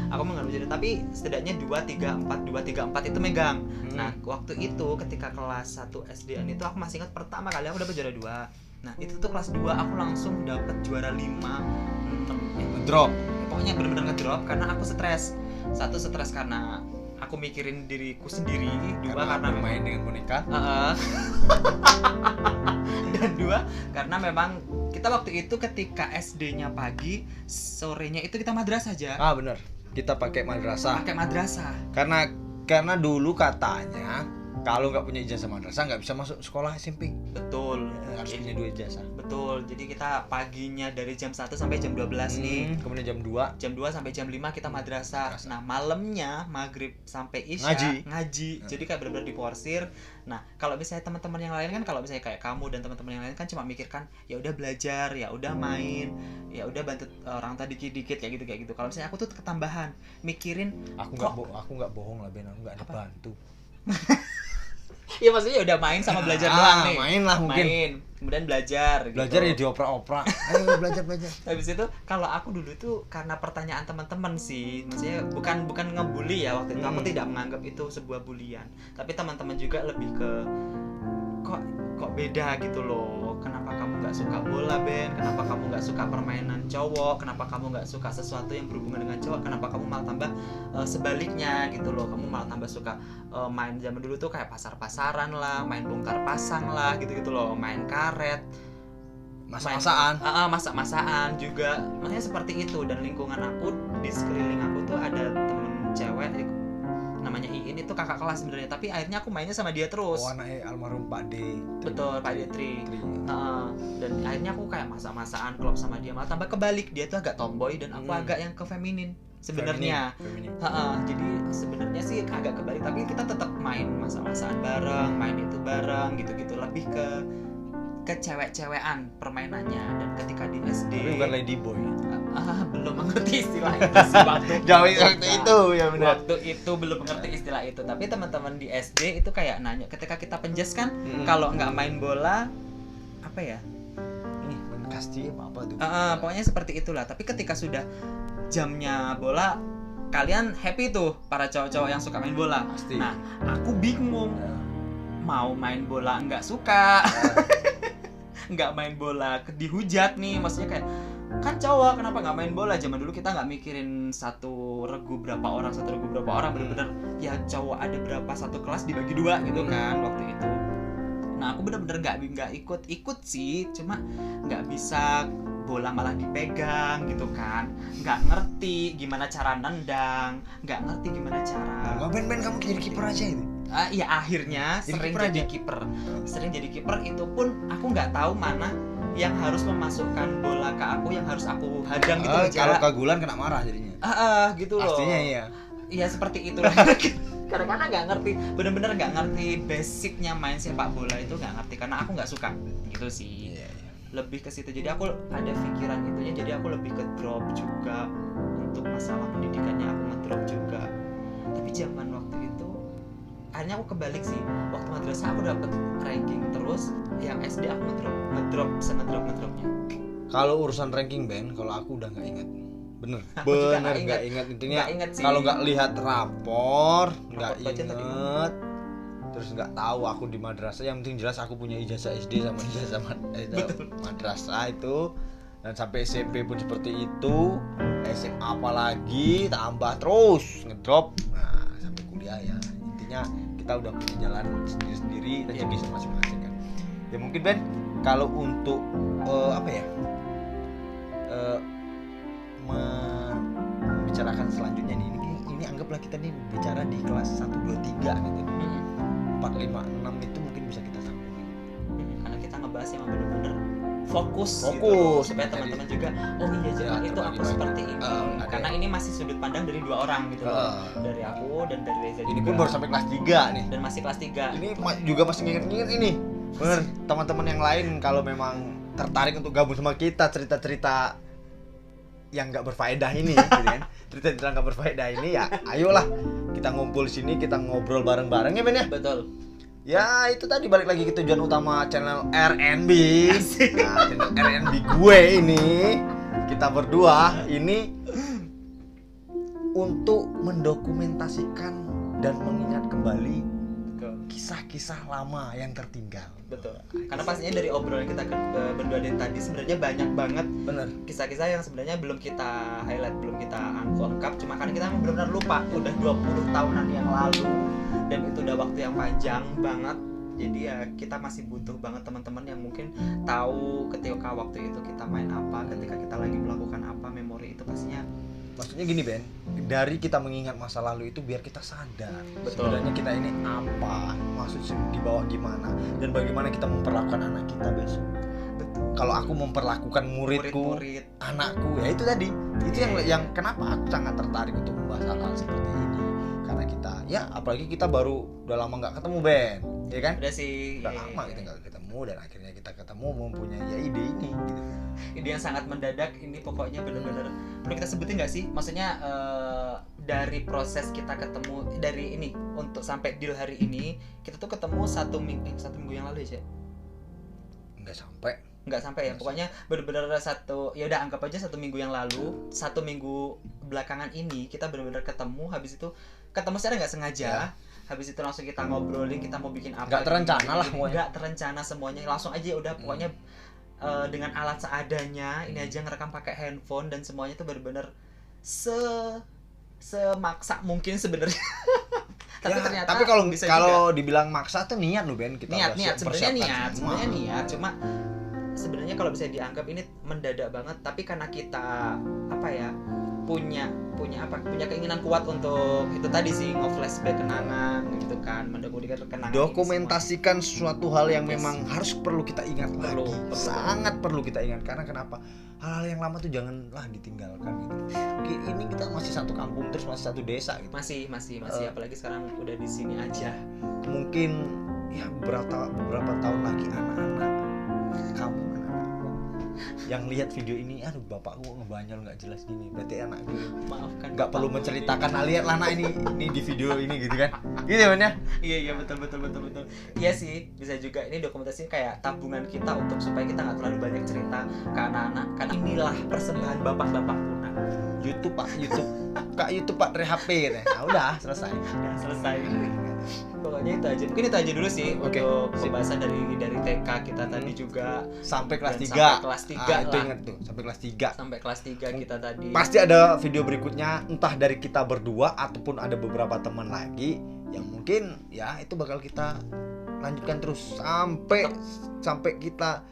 Aku memang nggak juara, tapi setidaknya 2, 3, 4 itu megang. Nah, waktu itu ketika kelas 1 SD-an itu aku masih ingat pertama kali aku dapat juara 2. Nah, itu tuh kelas 2 aku langsung dapat juara 5, 6. Drop. Pokoknya benar-benar ngedrop karena aku stres. Satu, stres karena aku mikirin diriku sendiri. Dua, karena main dengan boneka. Dan dua, karena memang kita waktu itu ketika SD-nya pagi, sorenya itu kita madrasah aja. Benar. Kita pakai madrasah. Karena dulu katanya kalau nggak punya ijazah madrasah nggak bisa masuk sekolah SMP. Betul. Harus punya 2 ijazah. Betul. Jadi kita paginya dari jam 1 sampai jam 12 nih. Kemudian jam 2 sampai jam 5 kita madrasah. Nah, malamnya maghrib sampai isya ngaji. Jadi kayak benar-benar diporsir. Nah, kalau misalnya teman-teman yang lain kan, kalau misalnya kayak kamu dan teman-teman yang lain kan cuma mikirkan ya udah belajar, ya udah main, ya udah bantu orang tadi dikit-dikit kayak gitu. Kalau misalnya aku tuh ketambahan mikirin, aku nggak bohong lah, Ben, aku nggak ada bantu. Iya, maksudnya udah main sama belajar doang nih. Main lah mungkin. Kemudian belajar gitu. Ya dioprak-oprak. Ayo belajar. Habis itu kalau aku dulu tuh karena pertanyaan teman-teman sih, maksudnya bukan ngebully ya waktu itu. Aku tidak menganggap itu sebuah bulian. Tapi teman-teman juga lebih ke kok beda gitu loh. Kenapa kamu nggak suka bola, Ben? Kenapa kamu nggak suka permainan cowok? Kenapa kamu nggak suka sesuatu yang berhubungan dengan cowok? Kenapa kamu malah tambah sebaliknya gitu loh? Kamu malah tambah suka main zaman dulu tuh kayak pasar-pasaran lah, main bongkar pasang lah, gitu-gitu loh, main karet, masak-masakan juga. Makanya seperti itu. Dan lingkungan aku, di sekeliling aku tuh ada temen cewek namanya Iin, itu kakak kelas sebenarnya, tapi akhirnya aku mainnya sama dia terus. Anaknya almarhum Pak D. Betul, Pak D Tri. Dan akhirnya aku kayak masak-masakan klop sama dia, malah tambah kebalik, dia tuh agak tomboy dan aku agak yang ke feminin sebenarnya. Jadi sebenarnya sih agak kebalik, tapi kita tetap main masak-masakan bareng, main itu bareng gitu-gitu, lebih ke cewek-cewekan permainannya. Dan ketika di SD, tapi bukan lady boy. Belum mengerti istilah itu sih waktu itu ya benar. Waktu itu belum mengerti istilah itu. Tapi teman-teman di SD itu kayak nanya, ketika kita penjas kan, kalau nggak main bola apa ya? Ini kasti apa tuh? Pokoknya seperti itulah. Tapi ketika sudah jamnya bola, kalian happy tuh para cowok-cowok yang suka main bola. Pasti. Nah, aku bingung. Mau main bola nggak suka. Nggak main bola dihujat nih, maksudnya kayak kan cowok kenapa nggak main bola. Zaman dulu kita nggak mikirin satu regu berapa orang, bener-bener ya cowok ada berapa satu kelas dibagi 2 gitu kan waktu itu. Nah aku bener-bener nggak ikut sih, cuma nggak bisa, bola malah dipegang gitu kan, nggak ngerti gimana cara nendang, nggak ngerti gimana cara. Nggak Ben kamu jadi kiper aja itu. Ya akhirnya sering jadi kiper itu pun aku nggak tahu mana yang harus memasukkan bola ke aku, yang harus aku hadang gitu aja. Kalau kegulan kena marah jadinya. Gitu loh. Pastinya iya. Iya seperti itulah. Kadang-kadang nggak ngerti, bener-bener nggak ngerti basicnya main sepak bola itu, nggak ngerti karena aku nggak suka gitu sih. Iya. Lebih ke situ, jadi aku ada pikiran itunya, jadi aku lebih ke drop juga untuk masalah pendidikannya, aku ngedrop juga. Tapi zaman waktu itu akhirnya aku kebalik sih, waktu madrasah aku dapet ranking terus, yang SD aku ngedrop ngedropnya. Kalau urusan ranking Ben, kalau aku udah nggak ingat. Bener nggak ingat intinya. Kalau nggak lihat rapor nggak inget, terus nggak tahu aku di madrasah. Yang penting jelas aku punya ijazah SD sama ijazah madrasah itu, dan sampai SMP pun seperti itu. SMA apalagi tambah terus ngedrop. Nah sampai kuliah ya intinya kita udah punya jalan sendiri-sendiri, rezeki masing-masing kan. Ya mungkin Ben kalau untuk membicarakan selanjutnya nih, ini anggaplah kita nih bicara di kelas 1, 2, 3 gitu. 4, 5, 6 itu mungkin bisa kita sambungin. Karena kita ngebahas yang benar-benar fokus gitu, supaya teman-teman juga iya jadi itu aku seperti ini. Karena ini masih sudut pandang dari 2 orang gitu loh. Dari aku dan dari Reza juga. Ini pun baru sampai kelas 3 nih. Dan masih kelas 3. Ini juga masih nginget-nginget ini. Bener, teman-teman yang lain kalau memang tertarik untuk gabung sama kita, cerita-cerita yang nggak berfaedah ini, gitu kan? Cerita-cerita nggak berfaedah ini ya, ayolah kita ngumpul sini, kita ngobrol bareng-bareng ya Ben ya. Betul. Ya itu tadi balik lagi ke tujuan utama channel RNB. Nah, channel RNB gue ini, kita berdua ini untuk mendokumentasikan dan mengingat kembali kisah-kisah lama yang tertinggal. Betul. Karena pastinya dari obrolan kita berdua dari tadi sebenarnya banyak banget kisah-kisah yang sebenarnya belum kita highlight, belum kita ungkap, cuma karena kita benar-benar lupa. Udah 20 tahunan yang lalu dan itu udah waktu yang panjang banget. Jadi ya kita masih butuh banget teman-teman yang mungkin tahu ketika waktu itu kita main apa, ketika kita lagi melakukan apa, memori itu pastinya. Maksudnya gini Ben, dari kita mengingat masa lalu itu biar kita sadar sebenarnya kita ini apa, maksudnya di bawah gimana, dan bagaimana kita memperlakukan anak kita besok. Kalau aku memperlakukan muridku, anakku, ya itu tadi, itu yang kenapa aku sangat tertarik untuk membahas hal-hal seperti ini. Karena kita, ya apalagi kita baru udah lama nggak ketemu Ben, ya kan? Udah sih. Udah lama kita nggak ketemu dan akhirnya kita ketemu mempunyai ya ide ini. Gitu. Ide yang sangat mendadak ini pokoknya benar-benar perlu kita sebutin nggak sih? Maksudnya dari proses kita ketemu dari ini untuk sampai deal hari ini kita tuh ketemu 1 minggu yang lalu ya? Nggak sampai ya. Pokoknya benar-benar ya udah anggap aja 1 minggu yang lalu, 1 minggu belakangan ini kita benar-benar ketemu. Habis itu ketemu secara nggak sengaja. Ya. Habis itu langsung kita ngobrolin, kita mau bikin apa? Nggak terencana lah semuanya. Nggak terencana semuanya, langsung aja udah pokoknya dengan alat seadanya. Ini aja ngerekam pakai handphone dan semuanya tuh benar-benar semaksa mungkin sebenarnya. Tapi kalau dibilang maksa tuh niat loh Ben, kita sebenarnya niat, cuma sebenarnya kalau bisa dianggap ini mendadak banget, tapi karena kita punya keinginan kuat untuk itu tadi sih, nge-flashback kenangan gitu kan, mendokumentasikan kenangan, dokumentasikan sesuatu hal yang memang harus perlu kita ingat lagi, sangat perlu kita ingat. Karena kenapa? Hal-hal yang lama tuh janganlah ditinggalkan gitu. Ini kita masih satu kampung, terus masih satu desa gitu. Masih apalagi sekarang udah di sini aja. Mungkin ya beberapa tahun lagi anak-anak kamu yang lihat video ini, aduh bapakku ngebanyol nggak jelas gini, berarti anak gue maafkan, nggak perlu menceritakan, lihat lah anak ini di video ini gitu kan, gitu ya Ben ya. Iya betul. Iya sih, bisa juga ini dokumentasi kayak tabungan kita untuk supaya kita nggak terlalu banyak cerita ke anak-anak, karena inilah persembahan bapak-bapak punah. YouTube Pak dari HP gitu. Nah udah selesai. Pokoknya itu aja. Mungkin itu aja dulu sih untuk pembahasan dari TK kita tadi juga sampai kelas 3. Sampai kelas 3 itu ingat tuh, sampai kelas 3. Sampai kelas 3 kita tadi. Pasti ada video berikutnya, entah dari kita berdua ataupun ada beberapa teman lagi yang mungkin ya itu bakal kita lanjutkan terus sampai kita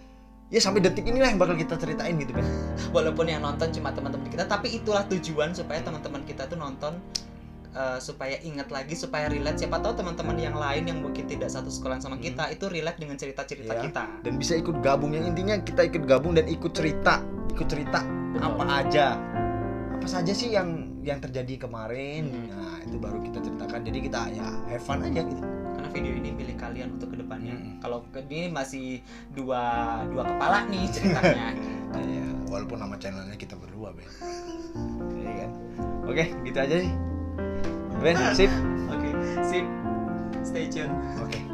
ya sampai detik inilah yang bakal kita ceritain gitu Ben. Walaupun yang nonton cuma teman-teman kita, tapi itulah tujuan supaya teman-teman kita tuh nonton, supaya ingat lagi, supaya relate. Siapa tahu teman-teman yang lain yang mungkin tidak satu sekolah sama kita itu relate dengan cerita-cerita kita dan bisa ikut gabung. Yang intinya kita ikut gabung dan ikut cerita apa saja sih yang terjadi kemarin. Nah itu baru kita ceritakan, jadi kita ya have fun aja gitu, karena video ini milik kalian untuk kedepannya. Kalau ini masih dua kepala nih ceritanya. Ya, walaupun nama channelnya kita berdua Ben. Ya kan. Oke, gitu aja sih Ben. Sip. Oke, sip. Stay tune. Oke.